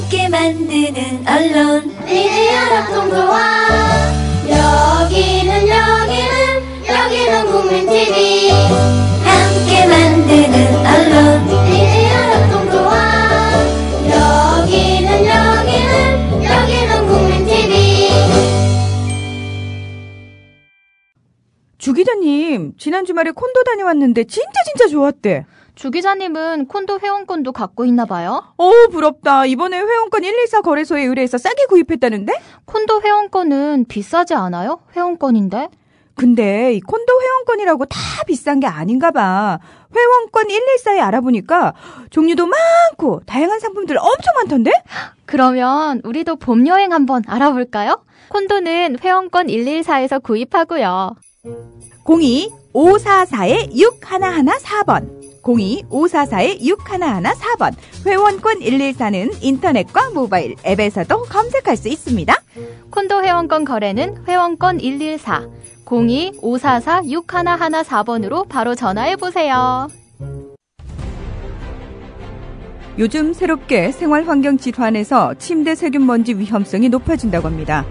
함께 만드는 언론 니네 연합동조화 여기는 국민TV 함께 만드는 언론 니네 연합동조화 여기는 국민TV. 주 기자님, 지난 주말에 콘도 다녀왔는데 진짜 좋았대. 주 기자님은 콘도 회원권도 갖고 있나 봐요? 부럽다. 이번에 회원권 114 거래소에 의뢰해서 싸게 구입했다는데? 콘도 회원권은 비싸지 않아요? 회원권인데? 근데 이 콘도 회원권이라고 다 비싼 게 아닌가 봐. 회원권 114에 알아보니까 종류도 많고 다양한 상품들 엄청 많던데? 그러면 우리도 봄 여행 한번 알아볼까요? 콘도는 회원권 114에서 구입하고요. 02-544-6114번 02-544-6114번 회원권 114는 인터넷과 모바일 앱에서도 검색할 수 있습니다. 콘도 회원권 거래는 회원권 114 02-544-6114번으로 바로 전화해보세요. 요즘 새롭게 생활환경 질환에서 침대 세균 먼지 위험성이 높아진다고 합니다.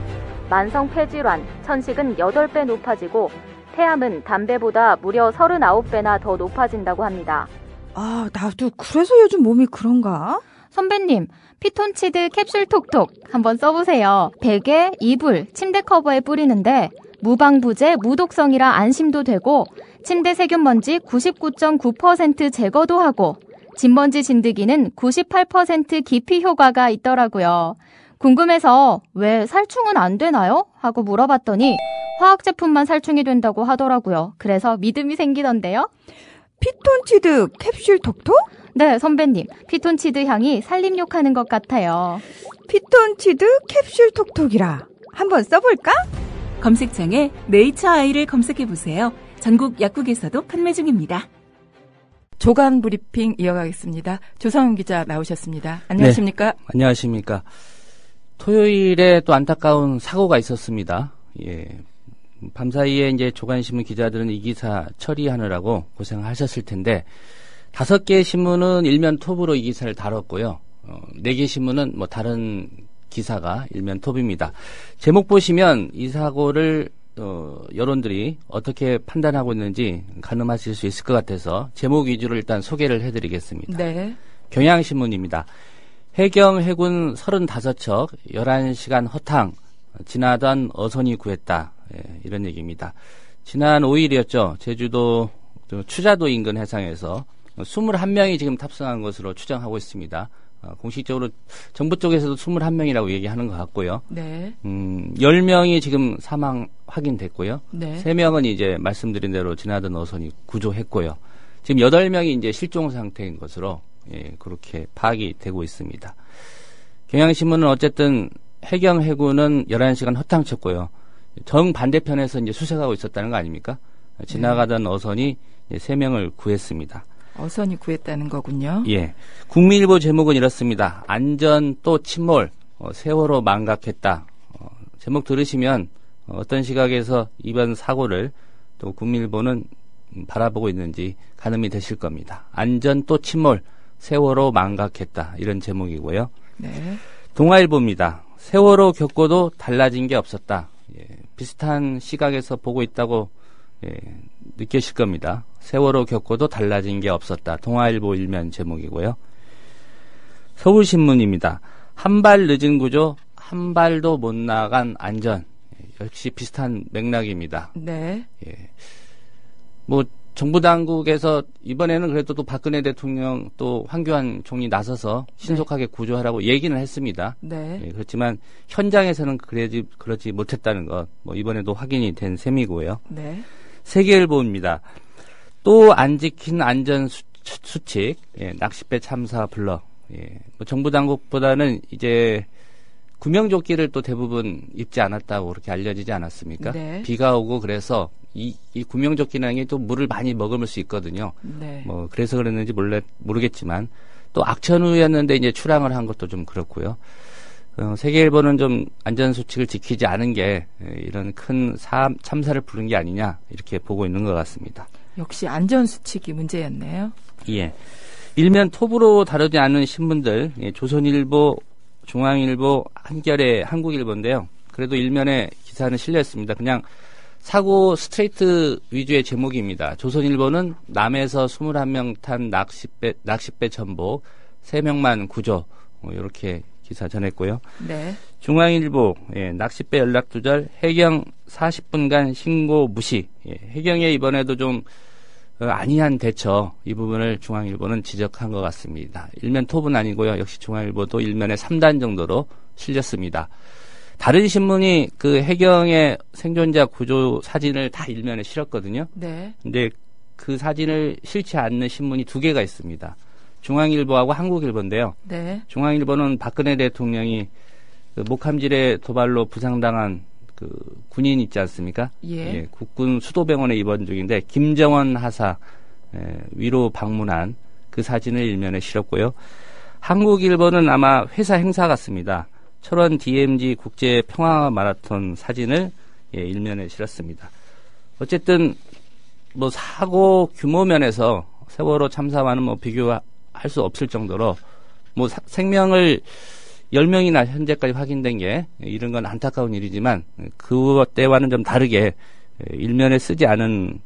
만성 폐질환, 천식은 8배 높아지고 폐암은 담배보다 무려 39배나 더 높아진다고 합니다. 나도 그래서 요즘 몸이 그런가? 선배님, 피톤치드 캡슐 톡톡 한번 써보세요. 베개, 이불, 침대 커버에 뿌리는데 무방부제, 무독성이라 안심도 되고 침대 세균먼지 99.9% 제거도 하고 진먼지 진드기는 98% 기피 효과가 있더라고요. 궁금해서 왜 살충은 안 되나요? 하고 물어봤더니 화학 제품만 살충이 된다고 하더라고요. 그래서 믿음이 생기던데요. 피톤치드 캡슐 톡톡? 네, 선배님. 피톤치드 향이 살림욕하는 것 같아요. 피톤치드 캡슐 톡톡이라. 한번 써볼까? 검색창에 네이처 아이를 검색해보세요. 전국 약국에서도 판매 중입니다. 조간 브리핑 이어가겠습니다. 조성훈 기자 나오셨습니다. 안녕하십니까? 네, 안녕하십니까? 토요일에 또 안타까운 사고가 있었습니다. 예. 밤사이에 이제 조간신문 기자들은 이 기사 처리하느라고 고생하셨을 텐데 5개의 신문은 일면 톱으로 이 기사를 다뤘고요. 4개 신문은 뭐 다른 기사가 일면 톱입니다. 제목 보시면 이 사고를 여론들이 어떻게 판단하고 있는지 가늠하실 수 있을 것 같아서 제목 위주로 일단 소개를 해드리겠습니다. 네. 경향신문입니다. 해경 해군 35척 11시간 허탕 지나던 어선이 구했다. 예, 이런 얘기입니다. 지난 5일이었죠. 제주도 추자도 인근 해상에서 21명이 지금 탑승한 것으로 추정하고 있습니다. 공식적으로 정부 쪽에서도 21명이라고 얘기하는 것 같고요. 네. 10명이 지금 사망 확인됐고요. 네. 3명은 이제 말씀드린 대로 지나던 어선이 구조했고요. 지금 8명이 이제 실종 상태인 것으로 예, 그렇게 파악이 되고 있습니다. 경향신문은 어쨌든 해경 해군은 11시간 허탕 쳤고요. 정반대편에서 이제 수색하고 있었다는 거 아닙니까? 지나가던 어선이 3명을 구했습니다. 어선이 구했다는 거군요. 예. 국민일보 제목은 이렇습니다. 안전 또 침몰, 세월호 망각했다. 제목 들으시면 어떤 시각에서 이번 사고를 또 국민일보는 바라보고 있는지 가늠이 되실 겁니다. 안전 또 침몰, 세월호 망각했다. 이런 제목이고요. 네. 동아일보입니다. 세월호 겪고도 달라진 게 없었다. 예, 비슷한 시각에서 보고 있다고 느끼실 겁니다. 세월호 겪고도 달라진 게 없었다. 동아일보 일면 제목이고요. 서울신문입니다. 한 발 늦은 구조, 한 발도 못 나간 안전. 역시 비슷한 맥락입니다. 네. 예. 뭐 정부 당국에서 이번에는 그래도 또 박근혜 대통령 또 황교안 총리 나서서 신속하게 구조하라고 얘기는 했습니다. 네. 예, 그렇지만 현장에서는 그러지 못했다는 것, 뭐 이번에도 확인이 된 셈이고요. 네. 세계일보입니다. 또 안 지킨 안전 수칙, 예, 낚싯배 참사 블럭. 예, 뭐 정부 당국보다는 이제 구명조끼를 또 대부분 입지 않았다고 그렇게 알려지지 않았습니까? 네. 비가 오고 그래서 이 구명조끼라는 게 또 물을 많이 먹을 수 있거든요. 네. 뭐 그래서 그랬는지 모르겠지만 또 악천후였는데 이제 출항을 한 것도 좀 그렇고요. 세계일보는 좀 안전수칙을 지키지 않은 게 이런 큰 참사를 부른 게 아니냐 이렇게 보고 있는 것 같습니다. 역시 안전수칙이 문제였네요. 예. 일면 톱으로 다루지 않은 신문들, 예, 조선일보, 중앙일보, 한겨레, 한국일보인데요. 그래도 일면에 기사는 실렸습니다. 그냥 사고 스트레이트 위주의 제목입니다. 조선일보는 남에서 21명 탄 낚싯배 전복 3명만 구조. 이렇게 기사 전했고요. 네. 중앙일보, 낚싯배 연락 두절, 해경 40분간 신고 무시. 해경의 이번에도 좀 안이한 대처, 이 부분을 중앙일보는 지적한 것 같습니다. 일면 톱은 아니고요. 역시 중앙일보도 일면에 3단 정도로 실렸습니다. 다른 신문이 그 해경의 생존자 구조 사진을 다 일면에 실었거든요. 네. 근데 그 사진을 실지 않는 신문이 2개가 있습니다. 중앙일보하고 한국일보인데요. 네. 중앙일보는 박근혜 대통령이 그 목함질의 도발로 부상당한 그 군인 있지 않습니까? 예. 국군 수도병원에 입원 중인데 김정원 하사 위로 방문한 그 사진을 일면에 실었고요. 한국일보는 아마 회사 행사 같습니다. 철원 DMZ 국제 평화 마라톤 사진을 일면에 실었습니다. 어쨌든 뭐 사고 규모 면에서 세월호 참사와는 뭐 비교할 수 없을 정도로 뭐 생명을 10명이나 현재까지 확인된 게 이런 건 안타까운 일이지만 그때와는 좀 다르게 일면에 쓰지 않은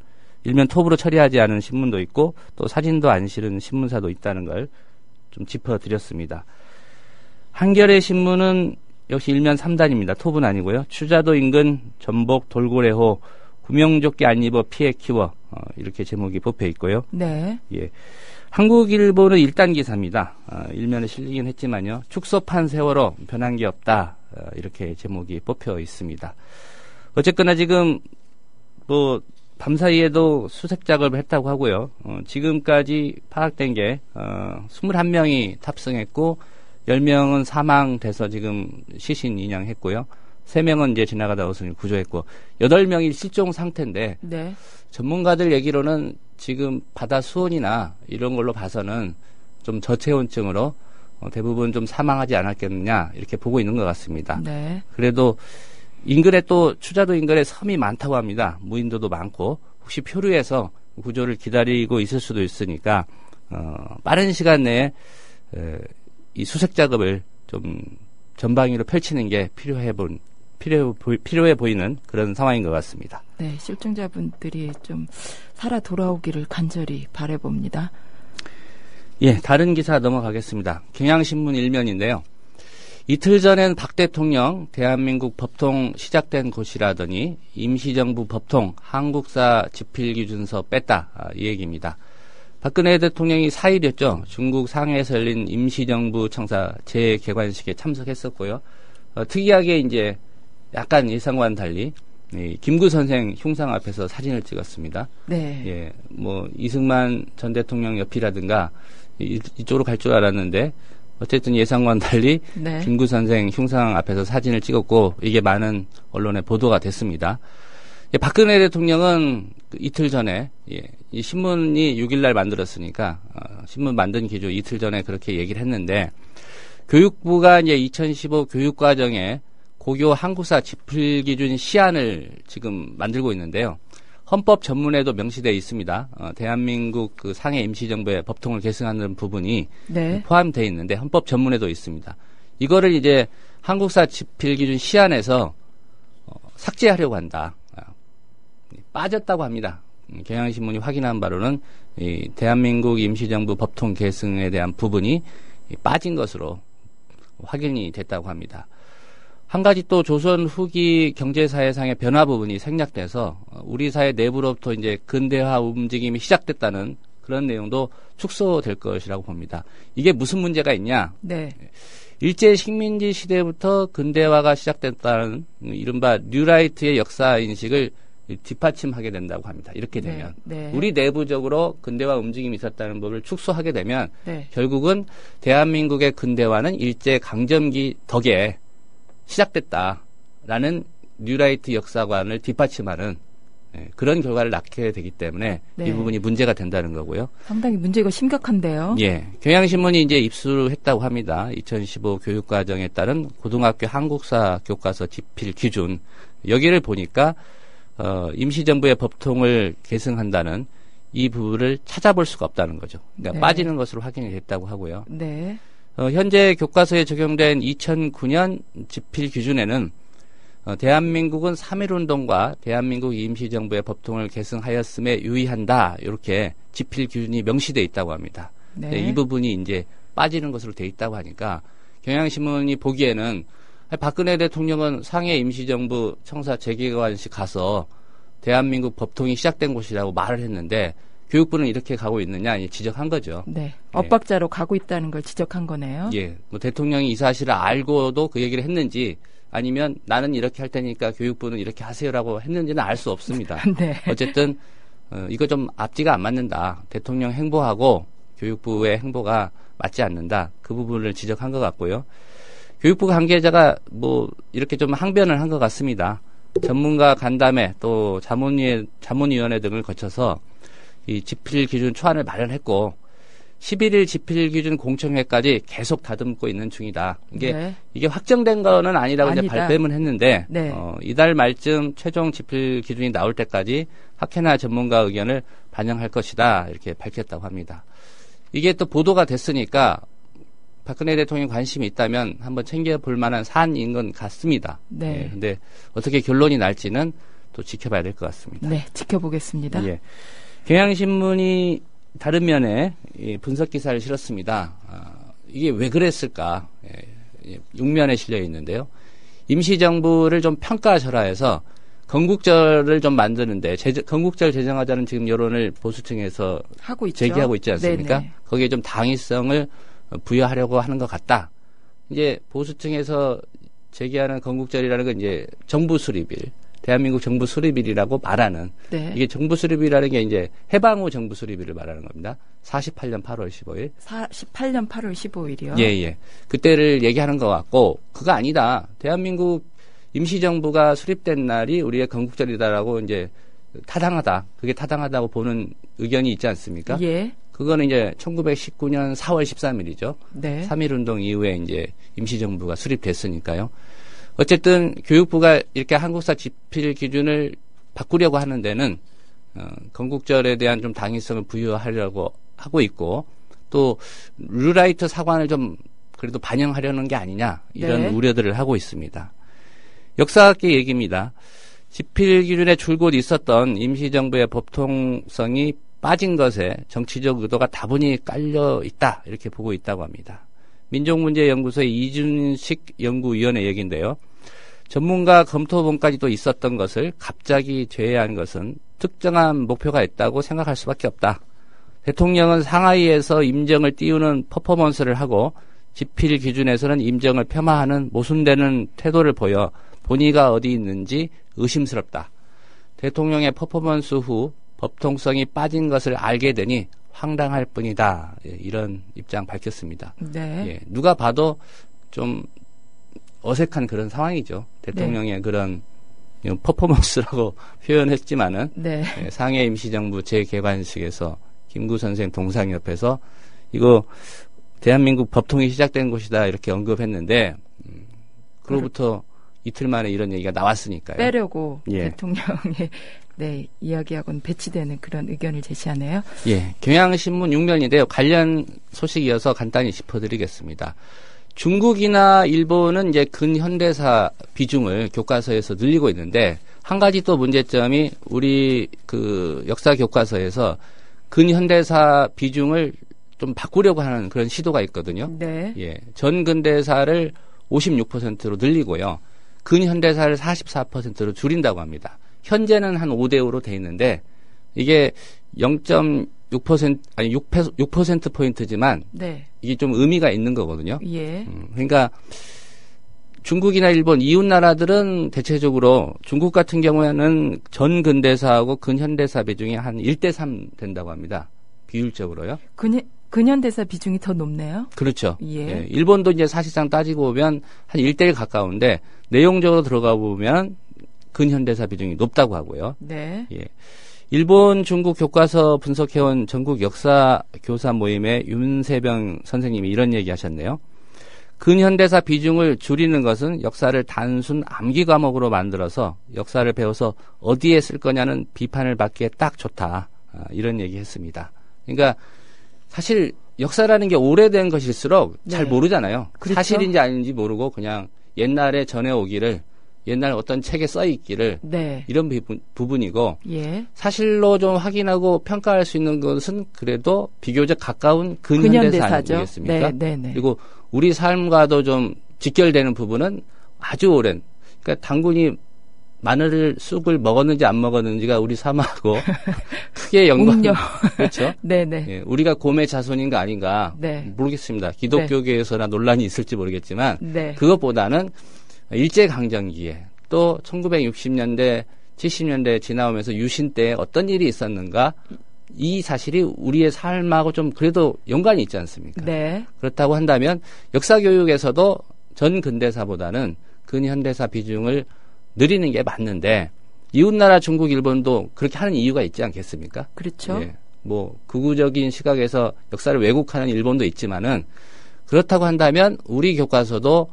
일면 톱으로 처리하지 않은 신문도 있고 또 사진도 안 실은 신문사도 있다는 걸 좀 짚어드렸습니다. 한겨레 신문은 역시 일면 3단입니다. 톱은 아니고요. 추자도 인근 전복 돌고래호 구명조끼 안 입어 피해 키워 이렇게 제목이 뽑혀 있고요. 네. 예. 한국일보는 1단 기사입니다. 일면에 실리긴 했지만요. 축소판 세월호 변한 게 없다. 이렇게 제목이 뽑혀 있습니다. 어쨌거나 지금 뭐 밤사이에도 수색 작업을 했다고 하고요. 지금까지 파악된 게 21명이 탑승했고 10명은 사망돼서 지금 시신 인양했고요. 3명은 이제 지나가다 우선 구조했고 8명이 실종 상태인데 네. 전문가들 얘기로는 지금 바다 수온이나 이런 걸로 봐서는 좀 저체온증으로 대부분 좀 사망하지 않았겠느냐 이렇게 보고 있는 것 같습니다. 네. 그래도 인근에 또 추자도 인근에 섬이 많다고 합니다. 무인도도 많고 혹시 표류해서 구조를 기다리고 있을 수도 있으니까 빠른 시간 내에 이 수색 작업을 좀 전방위로 펼치는 게 필요해 보이는 그런 상황인 것 같습니다. 네, 실종자분들이 좀 살아 돌아오기를 간절히 바라봅니다. 예, 다른 기사 넘어가겠습니다. 경향신문 일면인데요. 이틀 전엔 박 대통령 대한민국 법통 시작된 곳이라더니 임시정부 법통 한국사 집필기준서 뺐다. 이 얘기입니다. 박근혜 대통령이 4일이었죠. 중국 상해에서 열린 임시정부 청사 재개관식에 참석했었고요. 특이하게 이제 약간 예상과는 달리 김구 선생 흉상 앞에서 사진을 찍었습니다. 네. 예, 뭐 이승만 전 대통령 옆이라든가 이쪽으로 갈 줄 알았는데 어쨌든 예상과는 달리 네. 김구 선생 흉상 앞에서 사진을 찍었고 이게 많은 언론에 보도가 됐습니다. 예, 박근혜 대통령은 이틀 전에 이 신문이 6일날 만들었으니까 신문 만든 기조 이틀 전에 그렇게 얘기를 했는데 교육부가 이제 2015 교육과정에 고교 한국사 집필기준 시안을 지금 만들고 있는데요. 헌법 전문에도 명시되어 있습니다. 대한민국 그 상해 임시정부의 법통을 계승하는 부분이 네. 포함되어 있는데 헌법 전문에도 있습니다. 이거를 이제 한국사 집필기준 시안에서 삭제하려고 한다. 빠졌다고 합니다. 경향신문이 확인한 바로는 이 대한민국 임시정부 법통 계승에 대한 부분이 빠진 것으로 확인이 됐다고 합니다. 한 가지 또 조선 후기 경제사회상의 변화 부분이 생략돼서 우리 사회 내부로부터 이제 근대화 움직임이 시작됐다는 그런 내용도 축소될 것이라고 봅니다. 이게 무슨 문제가 있냐? 네. 일제 식민지 시대부터 근대화가 시작됐다는 이른바 뉴라이트의 역사 인식을 뒷받침하게 된다고 합니다. 이렇게 되면 네. 우리 내부적으로 근대화 움직임이 있었다는 법을 축소하게 되면 네. 결국은 대한민국의 근대화는 일제 강점기 덕에 시작됐다라는 뉴라이트 역사관을 뒷받침하는 그런 결과를 낳게 되기 때문에 네. 이 부분이 문제가 된다는 거고요. 상당히 문제가 심각한데요. 예, 경향신문이 이제 입수를 했다고 합니다. 2015 교육과정에 따른 고등학교 한국사 교과서 집필 기준 여기를 보니까 임시정부의 법통을 계승한다는 이 부분을 찾아볼 수가 없다는 거죠. 그러니까 네. 빠지는 것으로 확인이 됐다고 하고요. 네. 현재 교과서에 적용된 2009년 집필 기준에는 대한민국은 3.1운동과 대한민국 임시정부의 법통을 계승하였음에 유의한다. 이렇게 집필 기준이 명시되어 있다고 합니다. 네. 이 부분이 이제 빠지는 것으로 되어 있다고 하니까 경향신문이 보기에는 박근혜 대통령은 상해 임시정부 청사 재개관식 가서 대한민국 법통이 시작된 곳이라고 말을 했는데 교육부는 이렇게 가고 있느냐 지적한 거죠. 네. 엇박자로 가고 있다는 걸 지적한 거네요. 예. 뭐 대통령이 이 사실을 알고도 그 얘기를 했는지 아니면 나는 이렇게 할 테니까 교육부는 이렇게 하세요라고 했는지는 알 수 없습니다. 네. 어쨌든 이거 좀 앞뒤가 안 맞는다. 대통령 행보하고 교육부의 행보가 맞지 않는다. 그 부분을 지적한 것 같고요. 교육부 관계자가 뭐 이렇게 좀 항변을 한 것 같습니다. 전문가 간담회 또 자문위원회 등을 거쳐서 이 집필 기준 초안을 마련했고 11일 집필 기준 공청회까지 계속 다듬고 있는 중이다. 이게 확정된 거는 아니라고 이제 발뺌은 했는데 네. 이달 말쯤 최종 집필 기준이 나올 때까지 학회나 전문가 의견을 반영할 것이다. 이렇게 밝혔다고 합니다. 이게 또 보도가 됐으니까 박근혜 대통령이 관심이 있다면 한번 챙겨볼 만한 사안인 건 같습니다. 네. 근데 어떻게 결론이 날지는 또 지켜봐야 될 것 같습니다. 네, 지켜보겠습니다. 예. 경향신문이 다른 면에 분석 기사를 실었습니다. 이게 왜 그랬을까? 6면에 실려 있는데요. 임시정부를 좀 평가절하해서 건국절을 좀 만드는데 건국절 제정하자는 지금 여론을 보수층에서 하고 있죠. 제기하고 있지 않습니까? 네네. 거기에 좀 당위성을 부여하려고 하는 것 같다. 이제 보수층에서 제기하는 건국절이라는 건 이제 정부 수립일, 대한민국 정부 수립일이라고 말하는 네. 이게 정부 수립이라는 게 이제 해방 후 정부 수립일을 말하는 겁니다. 48년 8월 15일. 48년 8월 15일이요? 예. 그때를 얘기하는 것 같고 그거 아니다. 대한민국 임시정부가 수립된 날이 우리의 건국절이다라고 이제 타당하다. 그게 타당하다고 보는 의견이 있지 않습니까? 예. 그거는 이제 1919년 4월 13일이죠. 네. 3.1운동 이후에 이제 임시정부가 수립됐으니까요. 어쨌든 교육부가 이렇게 한국사 집필 기준을 바꾸려고 하는 데는 건국절에 대한 좀 당위성을 부여하려고 하고 있고 또 룰라이트 사관을 좀 그래도 반영하려는 게 아니냐 이런 네. 우려들을 하고 있습니다. 역사학계 얘기입니다. 집필 기준에 줄곧 있었던 임시정부의 법통성이 빠진 것에 정치적 의도가 다분히 깔려 있다 이렇게 보고 있다고 합니다. 민족문제연구소의 이준식 연구위원의 얘기인데요. 전문가 검토본까지도 있었던 것을 갑자기 제외한 것은 특정한 목표가 있다고 생각할 수밖에 없다. 대통령은 상하이에서 임정을 띄우는 퍼포먼스를 하고 집필 기준에서는 임정을 폄하하는 모순되는 태도를 보여 본의가 어디 있는지 의심스럽다. 대통령의 퍼포먼스 후 법통성이 빠진 것을 알게 되니 황당할 뿐이다. 이런 입장 밝혔습니다. 네. 예, 누가 봐도 좀 어색한 그런 상황이죠. 대통령의 그런 퍼포먼스라고 표현했지만은 네. 예, 상해 임시정부 재개관식에서 김구 선생 동상 옆에서 이거 대한민국 법통이 시작된 곳이다 이렇게 언급했는데 그로부터 이틀 만에 이런 얘기가 나왔으니까요. 빼려고 예. 대통령의 네, 이야기하고는 배치되는 그런 의견을 제시하네요. 예, 경향신문 6면인데요. 관련 소식이어서 간단히 짚어드리겠습니다. 중국이나 일본은 이제 근현대사 비중을 교과서에서 늘리고 있는데 한 가지 또 문제점이 우리 그 역사 교과서에서 근현대사 비중을 좀 바꾸려고 하는 그런 시도가 있거든요. 네. 예, 전근대사를 56%로 늘리고요. 근현대사를 44%로 줄인다고 합니다. 현재는 한 5대5로 돼 있는데 이게 0.6% 아니 6%포인트지만 네. 이게 좀 의미가 있는 거거든요. 예. 그러니까 중국이나 일본 이웃 나라들은 대체적으로 중국 같은 경우에는 전근대사하고 근현대사 비중이 한 1대3 된다고 합니다. 비율적으로요. 근현대사 비중이 더 높네요. 그렇죠. 예. 예, 일본도 이제 사실상 따지고 보면 한 1대1 가까운데 내용적으로 들어가 보면 근현대사 비중이 높다고 하고요. 네. 예. 일본, 중국 교과서 분석해온 전국 역사 교사 모임의 윤세병 선생님이 이런 얘기 하셨네요. 근현대사 비중을 줄이는 것은 역사를 단순 암기 과목으로 만들어서 역사를 배워서 어디에 쓸 거냐는 비판을 받기에 딱 좋다. 이런 얘기 했습니다. 그러니까 사실 역사라는 게 오래된 것일수록 잘 네. 모르잖아요. 그렇죠. 사실인지 아닌지 모르고 그냥 옛날에 전해오기를 옛날 어떤 책에 써있기를 네. 이런 부분이고 예. 사실로 좀 확인하고 평가할 수 있는 것은 그래도 비교적 가까운 근현대사죠. 근현대사 아니겠습니까? 네, 네, 네. 그리고 우리 삶과도 좀 직결되는 부분은 아주 오랜. 그러니까 당군이 마늘 쑥을 먹었는지 안 먹었는지가 우리 삶하고 크게 연관이 그렇죠. 네네. 예, 우리가 곰의 자손인가 아닌가 네. 모르겠습니다. 기독교계에서나 논란이 있을지 모르겠지만 네. 그것보다는 일제강점기에 또 1960년대 70년대 지나오면서 유신 때 어떤 일이 있었는가 이 사실이 우리의 삶하고 좀 그래도 연관이 있지 않습니까? 네. 그렇다고 한다면 역사 교육에서도 전 근대사보다는 근현대사 비중을 늘리는 게 맞는데 이웃나라 중국, 일본도 그렇게 하는 이유가 있지 않겠습니까? 그렇죠. 예, 뭐 극우적인 시각에서 역사를 왜곡하는 일본도 있지만은 그렇다고 한다면 우리 교과서도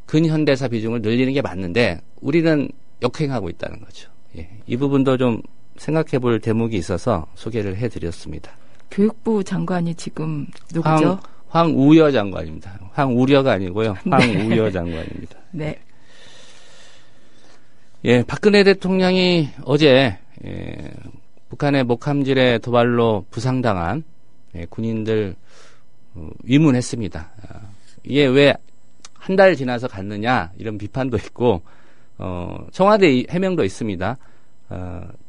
근현대사 비중을 늘리는 게 맞는데 우리는 역행하고 있다는 거죠. 예, 이 부분도 좀 생각해 볼 대목이 있어서 소개를 해드렸습니다. 교육부 장관이 지금 누구죠? 황우여 장관입니다. 황우려가 아니고요. 황우여 장관입니다. 네. 예, 박근혜 대통령이 어제 북한의 목함질의 도발로 부상당한 군인들 위문했습니다. 이게 왜 한 달 지나서 갔느냐 이런 비판도 있고 청와대 해명도 있습니다.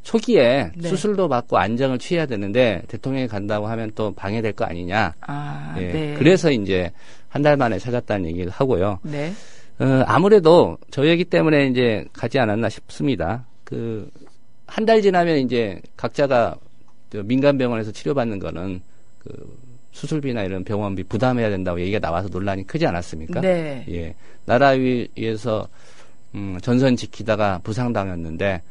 초기에 네. 수술도 받고 안정을 취해야 되는데 대통령이 간다고 하면 또 방해될 거 아니냐. 아, 예, 네. 그래서 이제 한 달 만에 찾았다는 얘기를 하고요. 네. 아무래도 저 얘기 때문에 이제 가지 않았나 싶습니다. 한 달 지나면 이제 각자가 민간 병원에서 치료받는 거는 수술비나 이런 병원비 부담해야 된다고 얘기가 나와서 논란이 크지 않았습니까? 네. 예. 나라 위에서 전선 지키다가 부상당했는데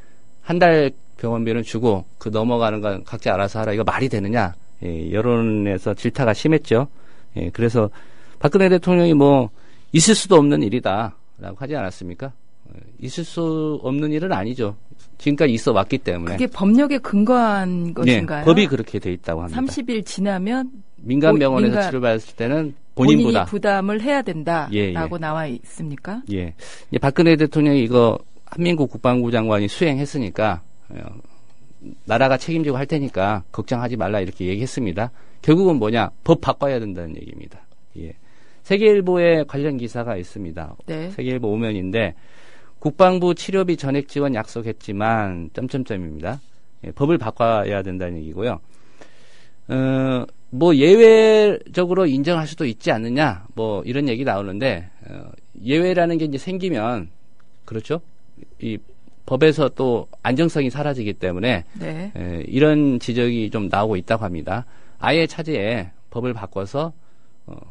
한 달 병원비는 주고 그 넘어가는 건 각자 알아서 하라. 이거 말이 되느냐? 예, 여론에서 질타가 심했죠. 예, 그래서 박근혜 대통령이 뭐 있을 수도 없는 일이다라고 하지 않았습니까? 있을 수 없는 일은 아니죠. 지금까지 있어 왔기 때문에. 그게 법력에 근거한 것인가요? 네, 법이 그렇게 돼 있다고 합니다. 30일 지나면 민간 병원에서 치료받았을 때는 본인 부담. 부담을 해야 된다라고 예, 예. 나와 있습니까? 예. 이제 박근혜 대통령이 이거 한민국 국방부 장관이 수행했으니까 나라가 책임지고 할 테니까 걱정하지 말라 이렇게 얘기했습니다. 결국은 뭐냐? 법 바꿔야 된다는 얘기입니다. 예. 세계일보에 관련 기사가 있습니다. 네. 세계일보 5면인데 국방부 치료비 전액 지원 약속했지만 점점점입니다. 예, 법을 바꿔야 된다는 얘기고요. 뭐 예외적으로 인정할 수도 있지 않느냐 뭐 이런 얘기 나오는데 예외라는 게 이제 생기면 그렇죠. 이 법에서 또 안정성이 사라지기 때문에 네. 이런 지적이 좀 나오고 있다고 합니다. 아예 차제에 법을 바꿔서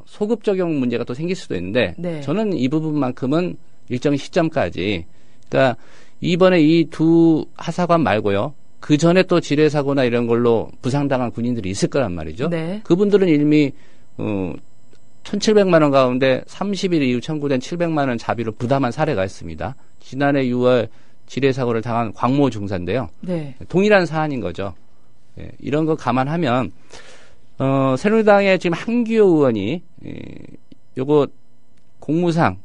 소급 적용 문제가 또 생길 수도 있는데 네. 저는 이 부분만큼은 일정 시점까지 그러니까 이번에 이 두 하사관 말고요. 그 전에 또 지뢰 사고나 이런 걸로 부상당한 군인들이 있을 거란 말이죠. 네. 그분들은 이미 1,700만 원 가운데 30일 이후 청구된 700만 원 자비로 부담한 사례가 있습니다. 지난해 6월 지뢰 사고를 당한 광모 중사인데요. 네. 동일한 사안인 거죠. 예, 이런 거 감안하면 새누리당의 지금 한기호 의원이 요거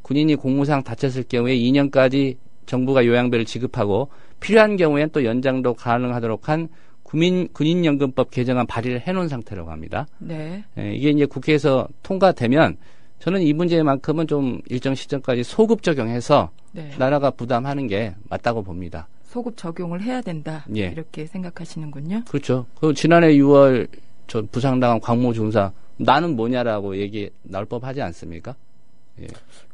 군인이 공무상 다쳤을 경우에 2년까지 정부가 요양비를 지급하고 필요한 경우엔 또 연장도 가능하도록 한 군인연금법 개정안 발의를 해놓은 상태라고 합니다. 네. 이게 이제 국회에서 통과되면 저는 이 문제만큼은 좀 일정 시점까지 소급 적용해서 네. 나라가 부담하는 게 맞다고 봅니다. 소급 적용을 해야 된다. 예. 이렇게 생각하시는군요. 그렇죠. 그 지난해 6월 저 부상당한 광모 중사 나는 뭐냐라고 얘기 나올 법하지 않습니까? 예.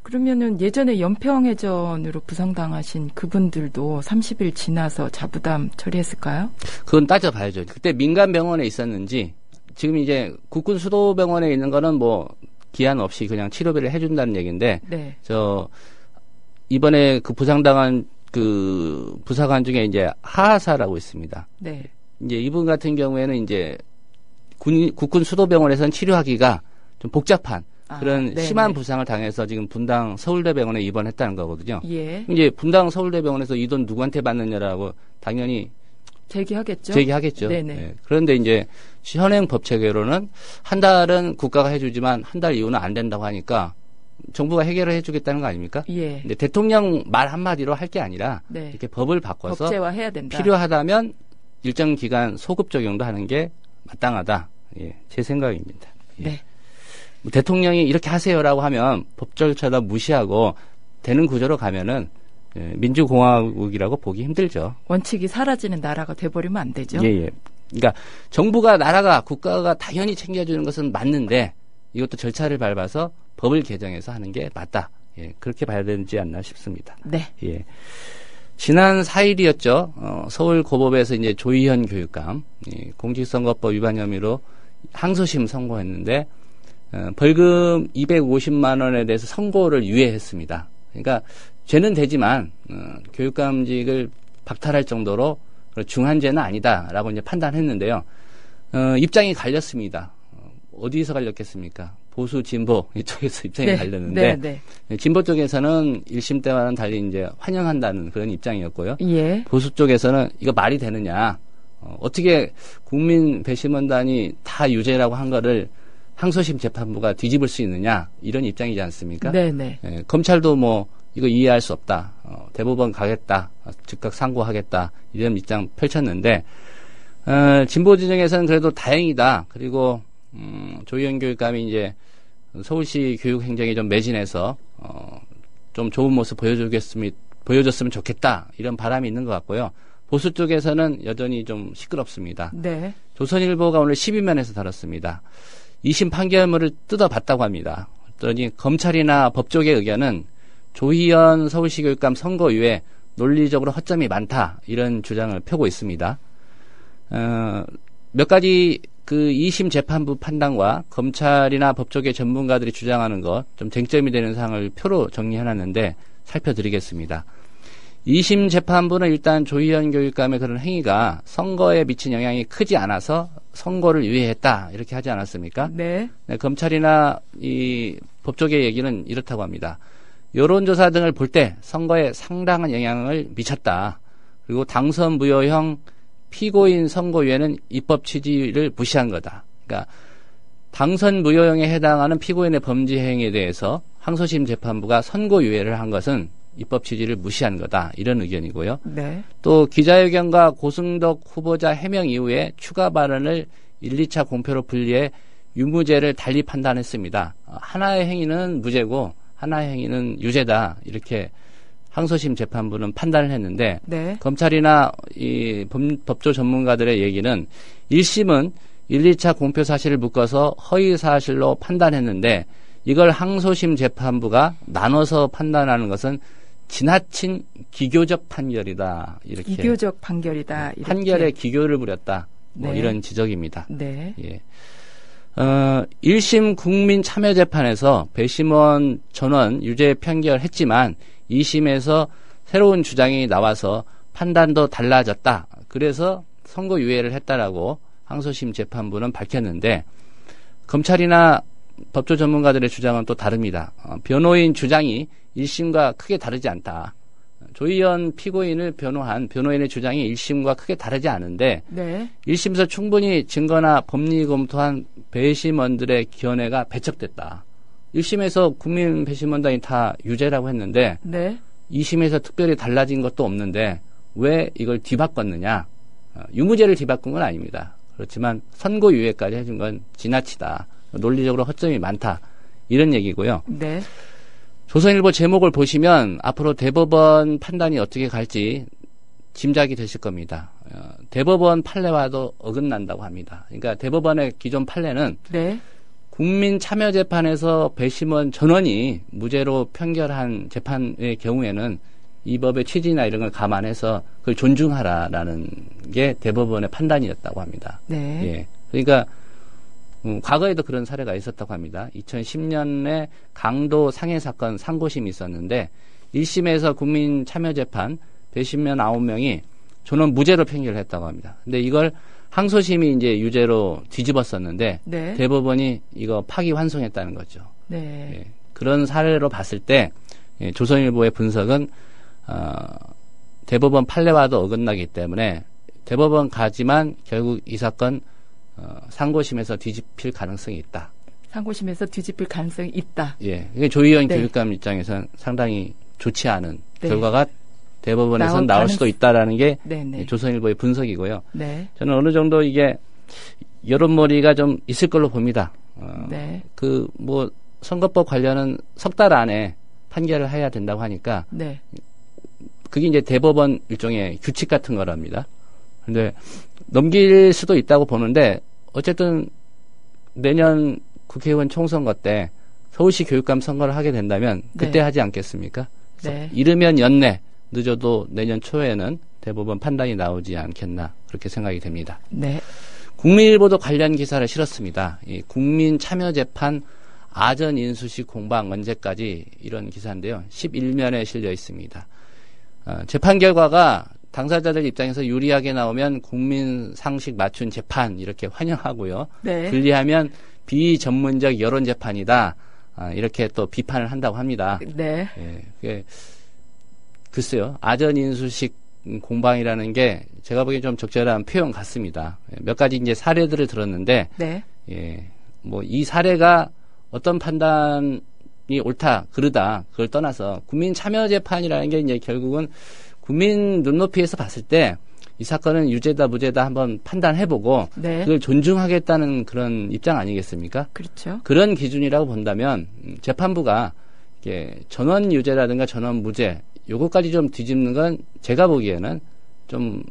그러면은 예전에 연평해전으로 부상당하신 그분들도 30일 지나서 자부담 처리했을까요? 그건 따져봐야죠. 그때 민간 병원에 있었는지 지금 이제 국군 수도병원에 있는 거는 뭐 기한 없이 그냥 치료비를 해준다는 얘기인데 네. 이번에 그 부상당한 그 부사관 중에 이제 하하사라고 있습니다. 네. 이제 이분 같은 경우에는 이제 국군 수도병원에서는 치료하기가 좀 복잡한 그런 네네. 심한 부상을 당해서 지금 분당 서울대병원에 입원했다는 거거든요. 예. 이제 분당 서울대병원에서 이 돈 누구한테 받느냐라고 당연히 제기하겠죠. 네네. 예. 그런데 이제 현행 법 체계로는 한 달은 국가가 해주지만 한 달 이후는 안 된다고 하니까 정부가 해결을 해주겠다는 거 아닙니까? 예. 근데 대통령 말 한마디로 할 게 아니라 네. 이렇게 법을 바꿔서 법제화해야 된다. 필요하다면 일정 기간 소급 적용도 하는 게 마땅하다. 예, 제 생각입니다. 예. 네. 뭐 대통령이 이렇게 하세요라고 하면 법 절차다 무시하고 되는 구조로 가면은 예, 민주공화국이라고 보기 힘들죠. 원칙이 사라지는 나라가 돼버리면 안 되죠. 예, 예. 그러니까 정부가 나라가 국가가 당연히 챙겨주는 것은 맞는데 이것도 절차를 밟아서 법을 개정해서 하는 게 맞다. 예, 그렇게 봐야 되지 않나 싶습니다. 네. 예. 지난 4일이었죠. 서울고법에서 이제 조희현 교육감 공직선거법 위반 혐의로 항소심 선고했는데 벌금 250만 원에 대해서 선고를 유예했습니다. 그러니까 죄는 되지만 교육감직을 박탈할 정도로 중한죄는 아니다라고 이제 판단했는데요. 입장이 갈렸습니다. 어디서 갈렸겠습니까? 보수 진보 이쪽에서 입장이 네. 갈렸는데 네. 진보 쪽에서는 1심 때와는 달리 이제 환영한다는 그런 입장이었고요. 예. 보수 쪽에서는 이거 말이 되느냐? 어떻게 국민 배심원단이 다 유죄라고 한 거를 항소심 재판부가 뒤집을 수 있느냐? 이런 입장이지 않습니까? 네네. 예, 검찰도 뭐 이거 이해할 수 없다. 대법원 가겠다. 즉각 상고하겠다. 이런 입장 펼쳤는데 진보 진영에서는 그래도 다행이다. 그리고 조희연 교육감이 이제 서울시 교육행정에 좀 매진해서 좀 좋은 모습 보여줬으면 좋겠다. 이런 바람이 있는 것 같고요. 보수 쪽에서는 여전히 좀 시끄럽습니다. 네. 조선일보가 오늘 12면에서 다뤘습니다. 2심 판결문을 뜯어봤다고 합니다. 그랬더니 검찰이나 법조계 의견은 조희연 서울시 교육감 선고 이후에 논리적으로 허점이 많다. 이런 주장을 펴고 있습니다. 몇 가지 그 2심 재판부 판단과 검찰이나 법조계 전문가들이 주장하는 것 좀 쟁점이 되는 사항을 표로 정리해놨는데 살펴드리겠습니다. 2심 재판부는 일단 조희연 교육감의 그런 행위가 선거에 미친 영향이 크지 않아서 선고를 유예했다 이렇게 하지 않았습니까? 네. 네, 검찰이나 이 법조계 얘기는 이렇다고 합니다. 여론조사 등을 볼 때 선거에 상당한 영향을 미쳤다. 그리고 당선 무효형 피고인 선고유예는 입법 취지를 무시한 거다. 그러니까 당선 무효형에 해당하는 피고인의 범죄 행위에 대해서 항소심 재판부가 선고유예를 한 것은 입법 취지를 무시한 거다. 이런 의견이고요. 네. 또 기자회견과 고승덕 후보자 해명 이후에 추가 발언을 1, 2차 공표로 분리해 유무죄를 달리 판단했습니다. 하나의 행위는 무죄고 하나의 행위는 유죄다. 이렇게 항소심 재판부는 판단을 했는데 네. 검찰이나 이 법조 전문가들의 얘기는 1심은 1, 2차 공표 사실을 묶어서 허위 사실로 판단했는데 이걸 항소심 재판부가 나눠서 판단하는 것은 지나친 기교적 판결이다. 이렇게 기교적 판결이다. 이렇게. 판결에 기교를 부렸다. 뭐 네. 이런 지적입니다. 네. 예. 1심 국민참여재판에서 배심원 전원 유죄 판결했지만 2심에서 새로운 주장이 나와서 판단도 달라졌다. 그래서 선고 유예를 했다라고 항소심 재판부는 밝혔는데 검찰이나 법조 전문가들의 주장은 또 다릅니다. 변호인 주장이 1심과 크게 다르지 않다. 조희연 피고인을 변호한 변호인의 주장이 1심과 크게 다르지 않은데 네. 1심에서 충분히 증거나 법리 검토한 배심원들의 견해가 배척됐다. 1심에서 국민 배심원단이 다 유죄라고 했는데 네. 2심에서 특별히 달라진 것도 없는데 왜 이걸 뒤바꿨느냐. 유무죄를 뒤바꾼 건 아닙니다. 그렇지만 선고유예까지 해준 건 지나치다. 논리적으로 허점이 많다. 이런 얘기고요. 네. 조선일보 제목을 보시면 앞으로 대법원 판단이 어떻게 갈지 짐작이 되실 겁니다. 대법원 판례와도 어긋난다고 합니다. 그러니까 대법원의 기존 판례는 네. 국민참여재판에서 배심원 전원이 무죄로 판결한 재판의 경우에는 이 법의 취지나 이런 걸 감안해서 그걸 존중하라라는 게 대법원의 판단이었다고 합니다. 네. 예. 그러니까 과거에도 그런 사례가 있었다고 합니다. 2010년에 강도 상해 사건 상고심이 있었는데 1심에서 국민참여재판 배심원 9명이 전원 무죄로 판결을 했다고 합니다. 근데 이걸 항소심이 이제 유죄로 뒤집었었는데 네. 대법원이 이거 파기환송했다는 거죠. 네. 예. 그런 사례로 봤을 때 조선일보의 분석은 대법원 판례와도 어긋나기 때문에 대법원 가지만 결국 이 사건 상고심에서 뒤집힐 가능성이 있다. 상고심에서 뒤집힐 가능성이 있다. 예, 이게 조희연 네. 교육감 입장에서는 상당히 좋지 않은 네. 결과가 대법원에서 나올 나올 수도 있다라는 게 네네. 조선일보의 분석이고요. 네. 저는 어느 정도 이게 여론몰이가 좀 있을 걸로 봅니다. 네. 뭐 선거법 관련은 석 달 안에 판결을 해야 된다고 하니까 네. 그게 이제 대법원 일종의 규칙 같은 거랍니다. 근데 넘길 수도 있다고 보는데 어쨌든 내년 국회의원 총선거 때 서울시 교육감 선거를 하게 된다면 그때 네. 하지 않겠습니까? 네. 이르면 연내, 늦어도 내년 초에는 대법원 판단이 나오지 않겠나 그렇게 생각이 됩니다. 네. 국민일보도 관련 기사를 실었습니다. 이 국민참여재판 아전 인수식 공방 언제까지 이런 기사인데요. 11면에 실려 있습니다. 재판 결과가 당사자들 입장에서 유리하게 나오면 국민 상식 맞춘 재판 이렇게 환영하고요. 네. 불리하면 비전문적 여론 재판이다. 이렇게 또 비판을 한다고 합니다. 네. 예, 글쎄요. 아전 인수식 공방이라는 게 제가 보기엔 좀 적절한 표현 같습니다. 몇 가지 이제 사례들을 들었는데, 네. 예, 뭐 이 사례가 어떤 판단이 옳다, 그르다, 그걸 떠나서 국민 참여 재판이라는 게 이제 결국은 국민 눈높이에서 봤을 때 이 사건은 유죄다, 무죄다 한번 판단해보고 네. 그걸 존중하겠다는 그런 입장 아니겠습니까? 그렇죠. 그런 기준이라고 본다면 재판부가 이게 전원 유죄라든가 전원 무죄 요것까지 좀 뒤집는 건 제가 보기에는 좀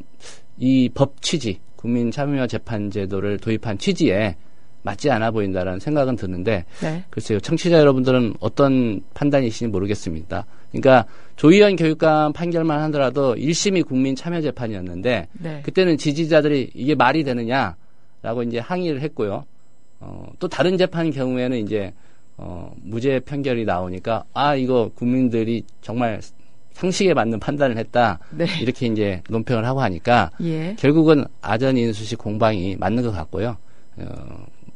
이 법 취지, 국민 참여 재판 제도를 도입한 취지에 맞지 않아 보인다라는 생각은 드는데 네. 글쎄요. 청취자 여러분들은 어떤 판단이신지 모르겠습니다. 그러니까 조희연 교육감 판결만 하더라도 1심이 국민 참여 재판이었는데 네. 그때는 지지자들이 이게 말이 되느냐라고 이제 항의를 했고요. 또 다른 재판 경우에는 이제 무죄 판결이 나오니까 이거 국민들이 정말 상식에 맞는 판단을 했다. 네. 이렇게 이제 논평을 하고 하니까 예. 결국은 아전 인수식 공방이 맞는 것 같고요.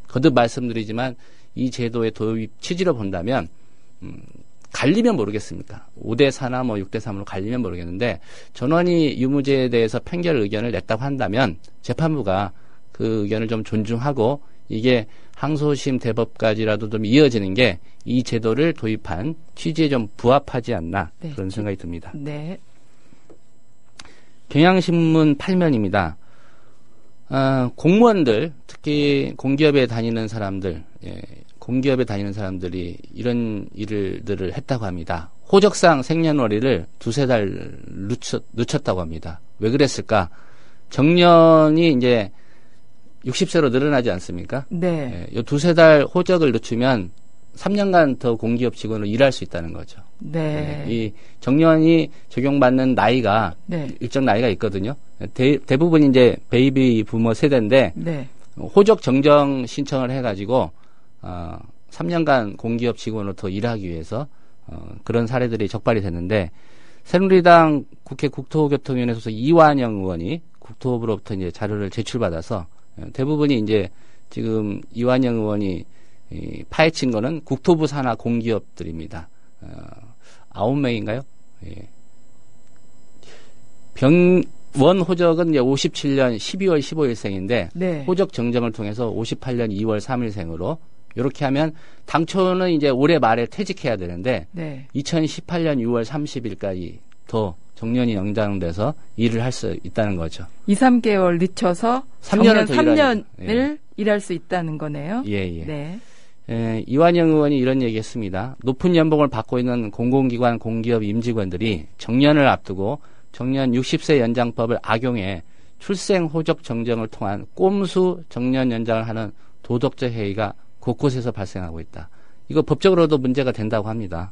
거듭 말씀드리지만 이 제도의 도입 취지로 본다면 갈리면 모르겠습니까? 5대4나 뭐 6대3으로 갈리면 모르겠는데 전원이 유무죄에 대해서 판결 의견을 냈다고 한다면 재판부가 그 의견을 좀 존중하고 이게 항소심 대법까지라도 좀 이어지는 게 이 제도를 도입한 취지에 좀 부합하지 않나 네. 그런 생각이 듭니다. 네. 경향신문 8면입니다. 공무원들, 특히 공기업에 다니는 사람들, 공기업에 다니는 사람들이 이런 일들을 했다고 합니다. 호적상 생년월일을 2-3달 늦췄다고 합니다. 왜 그랬을까? 정년이 이제 60세로 늘어나지 않습니까? 네. 요 2-3달 호적을 늦추면 3년간 더 공기업 직원으로 일할 수 있다는 거죠. 네. 이 정년이 적용받는 나이가 네. 일정 나이가 있거든요. 대부분 이제 베이비 부모 세대인데 네. 호적 정정 신청을 해가지고 3년간 공기업 직원으로 더 일하기 위해서 그런 사례들이 적발이 됐는데 새누리당 국회 국토교통위원회 소속 이완영 의원이 국토부로부터 이제 자료를 제출받아서 대부분이 이제 지금 이완영 의원이 파헤친 거는 국토부 산하 공기업들입니다. 9명인가요? 예. 병원 호적은 이제 57년 12월 15일생인데 네. 호적 정정을 통해서 58년 2월 3일생으로 이렇게 하면 당초는 이제 올해 말에 퇴직해야 되는데 네. 2018년 6월 30일까지 더 정년이 연장돼서 일을 할 수 있다는 거죠. 2-3개월 늦춰서 3년을 더 3년을 예. 일할 수 있다는 거네요. 예, 예. 네. 이완영 의원이 이런 얘기했습니다. 높은 연봉을 받고 있는 공공기관 공기업 임직원들이 정년을 앞두고 정년 60세 연장법을 악용해 출생 호적 정정을 통한 꼼수 정년 연장을 하는 도덕적 해이가 곳곳에서 발생하고 있다. 이거 법적으로도 문제가 된다고 합니다.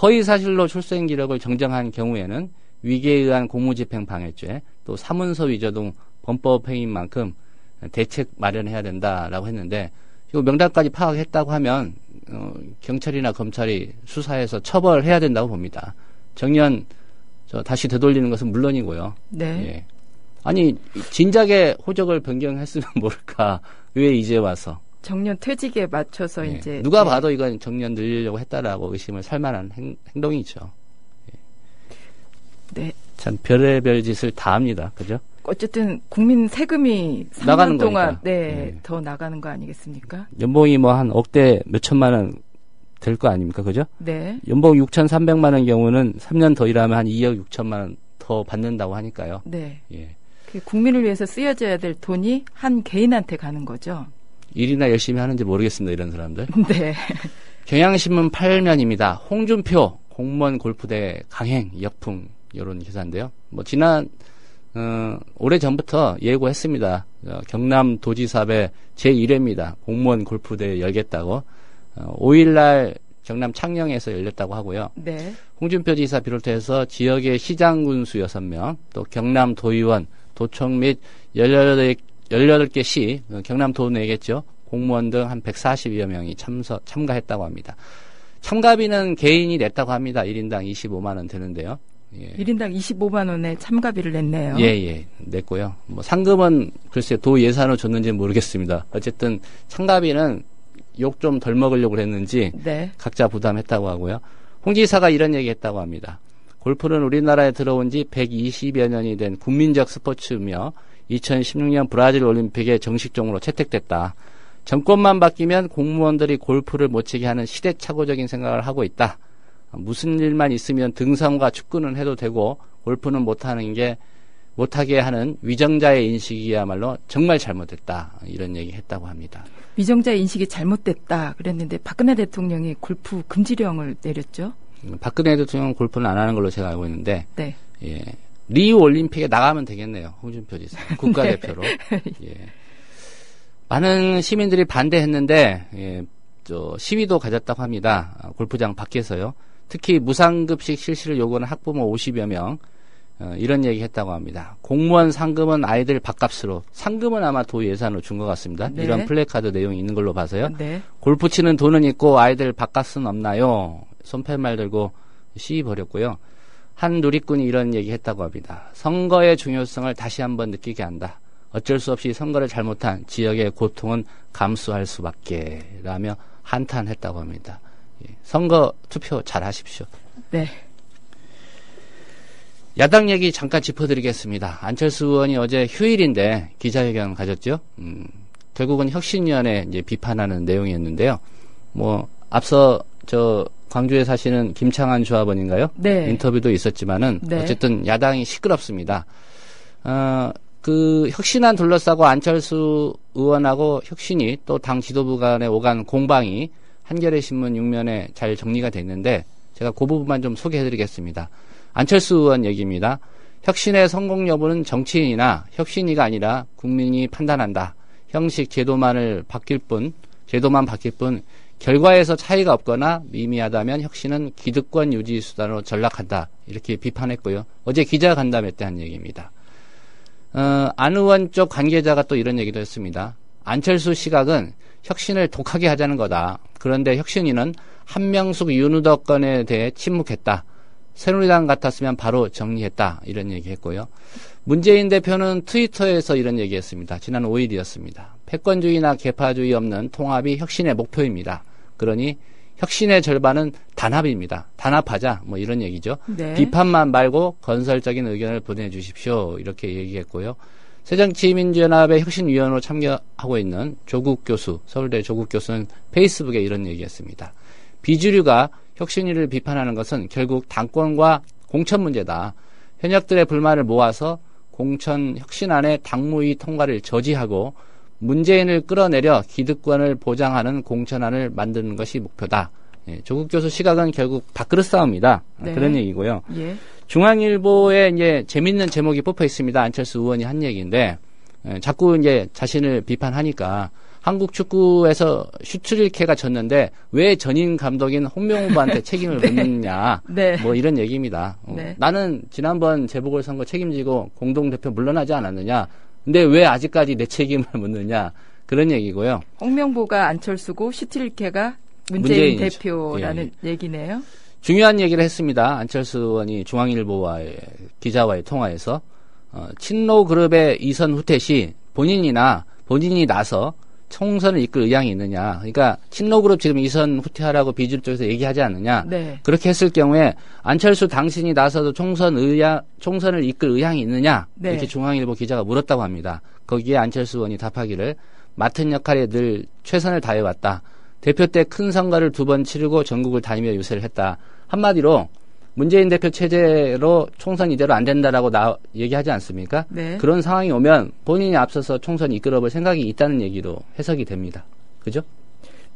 허위 사실로 출생 기록을 정정한 경우에는 위계에 의한 공무집행 방해죄, 또 사문서 위조 등 범법 행위인 만큼 대책 마련해야 된다라고 했는데 이거 명단까지 파악했다고 하면 경찰이나 검찰이 수사해서 처벌해야 된다고 봅니다. 정년 다시 되돌리는 것은 물론이고요. 네. 예. 아니 진작에 호적을 변경했으면 모를까? 왜 이제 와서? 정년 퇴직에 맞춰서 예. 이제 누가 네. 봐도 이건 정년 늘리려고 했다라고 의심을 살 만한 행동이죠. 네. 참 별의별 짓을 다 합니다. 그죠? 어쨌든 국민 세금이 3년 나가는 동안 거니까. 네. 더 나가는 거 아니겠습니까? 연봉이 뭐 한 억대 몇 천만 원 될 거 아닙니까? 그죠? 네. 연봉 6,300만 원 경우는 3년 더 일하면 한 2억 6천만 원 더 받는다고 하니까요. 네. 예. 그 국민을 위해서 쓰여져야 될 돈이 한 개인한테 가는 거죠. 일이나 열심히 하는지 모르겠습니다. 이런 사람들. 네. 경향신문 8면입니다. 홍준표 공무원 골프대 강행 역풍 이런 기사인데요. 뭐 지난 오래 전부터 예고했습니다. 경남도지사배 제1회입니다. 공무원 골프대 열겠다고 5일날 경남 창녕에서 열렸다고 하고요. 네. 홍준표 지사 비롯해서 지역의 시장 군수 6명, 또 경남 도의원, 도청 및 18개 시, 경남도 내겠죠. 공무원 등 한 140여 명이 참가했다고 합니다. 참가비는 개인이 냈다고 합니다. 1인당 25만 원 되는데요. 예. 1인당 25만 원의 참가비를 냈네요. 예, 냈고요. 뭐 상금은 글쎄 도 예산으로 줬는지는 모르겠습니다. 어쨌든 참가비는 욕 좀 덜 먹으려고 그랬는지 네. 각자 부담했다고 하고요. 홍 지사가 이런 얘기했다고 합니다. 골프는 우리나라에 들어온 지 120여 년이 된 국민적 스포츠며 2016년 브라질 올림픽에 정식적으로 채택됐다. 정권만 바뀌면 공무원들이 골프를 못 치게 하는 시대착오적인 생각을 하고 있다. 무슨 일만 있으면 등산과 축구는 해도 되고 골프는 못하게 하는 위정자의 인식이야말로 정말 잘못됐다. 이런 얘기 했다고 합니다. 위정자의 인식이 잘못됐다 그랬는데 박근혜 대통령이 골프 금지령을 내렸죠. 박근혜 대통령은 골프는 안 하는 걸로 제가 알고 있는데 네. 예. 리우 올림픽에 나가면 되겠네요. 홍준표 지사 국가대표로. 네. 예. 많은 시민들이 반대했는데 예, 시위도 가졌다고 합니다. 골프장 밖에서요. 특히 무상급식 실시를 요구하는 학부모 50여 명 이런 얘기 했다고 합니다. 공무원 상금은 아이들 밥값으로, 상금은 아마 도 예산으로 준 것 같습니다. 네. 이런 플래카드 내용이 있는 걸로 봐서요. 네. 골프 치는 돈은 있고 아이들 밥값은 없나요? 손팻말 들고 시위 벌였고요. 한 누리꾼이 이런 얘기 했다고 합니다. 선거의 중요성을 다시 한번 느끼게 한다. 어쩔 수 없이 선거를 잘못한 지역의 고통은 감수할 수밖에 라며 한탄했다고 합니다. 예. 선거 투표 잘 하십시오. 네. 야당 얘기 잠깐 짚어드리겠습니다. 안철수 의원이 어제 휴일인데 기자회견 가졌죠. 결국은 혁신위원회 이제 비판하는 내용이었는데요. 뭐 앞서 광주에 사시는 김창한 조합원인가요? 네. 인터뷰도 있었지만은 네. 어쨌든 야당이 시끄럽습니다. 그 혁신안 둘러싸고 안철수 의원하고 혁신이 또 당 지도부 간에 오간 공방이 한겨레 신문 6면에 잘 정리가 됐는데 제가 그 부분만 좀 소개해드리겠습니다. 안철수 의원 얘기입니다. 혁신의 성공 여부는 정치인이나 혁신이가 아니라 국민이 판단한다. 형식 제도만 바뀔 뿐 결과에서 차이가 없거나 미미하다면 혁신은 기득권 유지 수단으로 전락한다. 이렇게 비판했고요. 어제 기자간담회 때 한 얘기입니다. 안 의원 쪽 관계자가 또 이런 얘기도 했습니다. 안철수 시각은 혁신을 독하게 하자는 거다. 그런데 혁신위는 한명숙 윤우덕 건에 대해 침묵했다. 새누리당 같았으면 바로 정리했다. 이런 얘기했고요. 문재인 대표는 트위터에서 이런 얘기했습니다. 지난 5일이었습니다. 패권주의나 계파주의 없는 통합이 혁신의 목표입니다. 그러니 혁신의 절반은 단합입니다. 단합하자. 뭐 이런 얘기죠. 네. 비판만 말고 건설적인 의견을 보내주십시오. 이렇게 얘기했고요. 새정치민주연합의 혁신위원으로 참여하고 있는 조국 교수, 서울대 조국 교수는 페이스북에 이런 얘기했습니다. 비주류가 혁신위를 비판하는 것은 결국 당권과 공천 문제다. 현역들의 불만을 모아서 공천 혁신안의 당무위 통과를 저지하고 문재인을 끌어내려 기득권을 보장하는 공천안을 만드는 것이 목표다. 예, 조국 교수 시각은 결국 밥그릇 싸움이다. 네. 그런 얘기고요. 예. 중앙일보에 이제 재밌는 제목이 뽑혀 있습니다. 안철수 의원이 한 얘기인데 자꾸 이제 자신을 비판하니까 한국 축구에서 슈트릴케가 졌는데 왜 전임 감독인 홍명보한테 책임을 묻느냐. 네. 뭐 이런 얘기입니다. 네. 나는 지난번 재보궐선거 책임지고 공동대표 물러나지 않았느냐. 근데 왜 아직까지 내 책임을 묻느냐. 그런 얘기고요. 홍명보가 안철수고 슈틸케가 문재인 문재인이죠. 대표라는 얘기네요. 중요한 얘기를 했습니다. 안철수 의원이 중앙일보와의 기자와의 통화에서 친노 그룹의 이선 후퇴 시 본인이 나서 총선을 이끌 의향이 있느냐. 그러니까 친노그룹 지금 이선 후퇴하라고 비주류 쪽에서 얘기하지 않느냐. 네. 그렇게 했을 경우에 안철수 당신이 나서도 총선을 이끌 의향이 있느냐. 네. 이렇게 중앙일보 기자가 물었다고 합니다. 거기에 안철수 의원이 답하기를 맡은 역할에 늘 최선을 다해왔다. 대표 때 큰 선거를 2번 치르고 전국을 다니며 유세를 했다. 한마디로 문재인 대표 체제로 총선 이대로 안 된다라고 얘기하지 않습니까? 네. 그런 상황이 오면 본인이 앞서서 총선 이끌어볼 생각이 있다는 얘기로 해석이 됩니다. 그죠?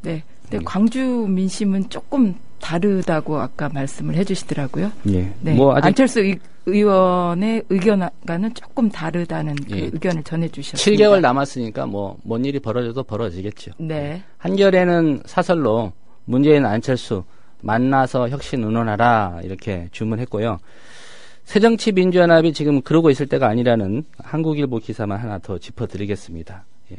네. 근데 광주 민심은 조금 다르다고 아까 말씀을 해주시더라고요. 예. 네. 뭐 아직 안철수 의원의 의견과는 조금 다르다는 그 예. 의견을 전해주셨습니다. 7개월 남았으니까 뭐 뭔 일이 벌어져도 벌어지겠죠. 네. 한겨레는 사설로 문재인 안철수 만나서 혁신 의논하라 이렇게 주문했고요. 새정치민주연합이 지금 그러고 있을 때가 아니라는 한국일보 기사만 하나 더 짚어드리겠습니다. 예.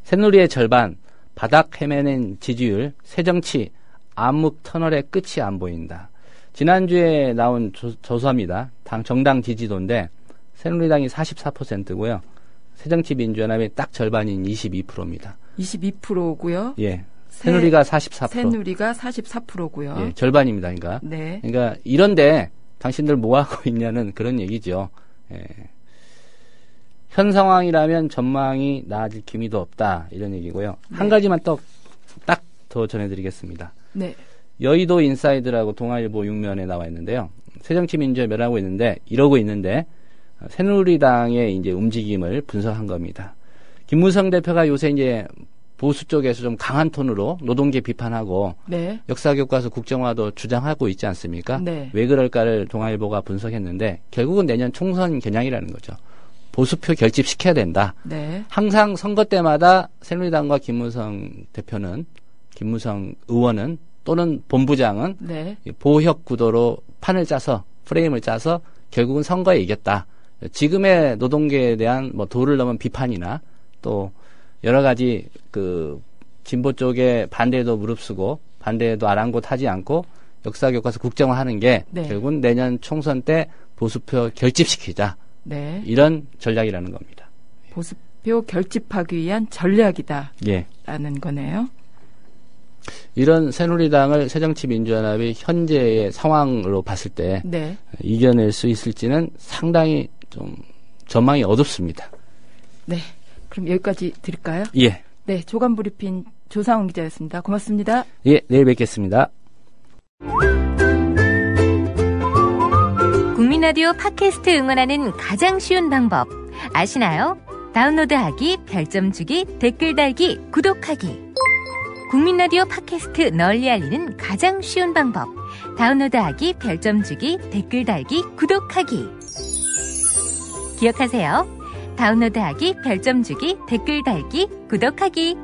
새누리의 절반, 바닥 헤매는 지지율, 새정치, 암묵 터널의 끝이 안 보인다. 지난주에 나온 조사입니다. 정당 지지도인데 새누리당이 44%고요. 새정치민주연합이 딱 절반인 22%입니다. 22%고요. 예. 새누리가 44%. 새누리가 44%고요. 예, 절반입니다. 그러니까. 네. 그러니까 이런데 당신들 뭐 하고 있냐는 그런 얘기죠. 예. 현 상황이라면 전망이 나아질 기미도 없다. 이런 얘기고요. 네. 한 가지만 딱 더 전해드리겠습니다. 네. 여의도 인사이드라고 동아일보 6면에 나와 있는데요. 새정치민주에 멸하고 있는데 이러고 있는데 새누리당의 이제 움직임을 분석한 겁니다. 김무성 대표가 요새 이제 보수 쪽에서 좀 강한 톤으로 노동계 비판하고 네. 역사교과서 국정화도 주장하고 있지 않습니까? 네. 왜 그럴까를 동아일보가 분석했는데 결국은 내년 총선 겨냥이라는 거죠. 보수표 결집시켜야 된다. 네. 항상 선거 때마다 새누리당과 김무성 의원은 또는 본부장은 네. 보혁 구도로 판을 짜서 프레임을 짜서 결국은 선거에 이겼다. 지금의 노동계에 대한 뭐 도를 넘은 비판이나 또 여러 가지 그 진보 쪽의 반대에도 무릅쓰고 반대에도 아랑곳하지 않고 역사교과서 국정화하는 게 네. 결국은 내년 총선 때 보수표 결집시키자. 네. 이런 전략이라는 겁니다. 보수표 결집하기 위한 전략이다. 예. 라는 거네요. 이런 새누리당을 새정치민주연합이 현재의 상황으로 봤을 때 네. 이겨낼 수 있을지는 상당히 좀 전망이 어둡습니다. 네. 그럼 여기까지 드릴까요? 예. 네. 조간 브리핑 조상훈 기자였습니다. 고맙습니다. 예, 내일 뵙겠습니다. 국민라디오 팟캐스트 응원하는 가장 쉬운 방법 아시나요? 다운로드하기, 별점 주기, 댓글 달기, 구독하기. 국민라디오 팟캐스트 널리 알리는 가장 쉬운 방법. 다운로드하기, 별점 주기, 댓글 달기, 구독하기. 기억하세요. 다운로드하기, 별점 주기, 댓글 달기, 구독하기.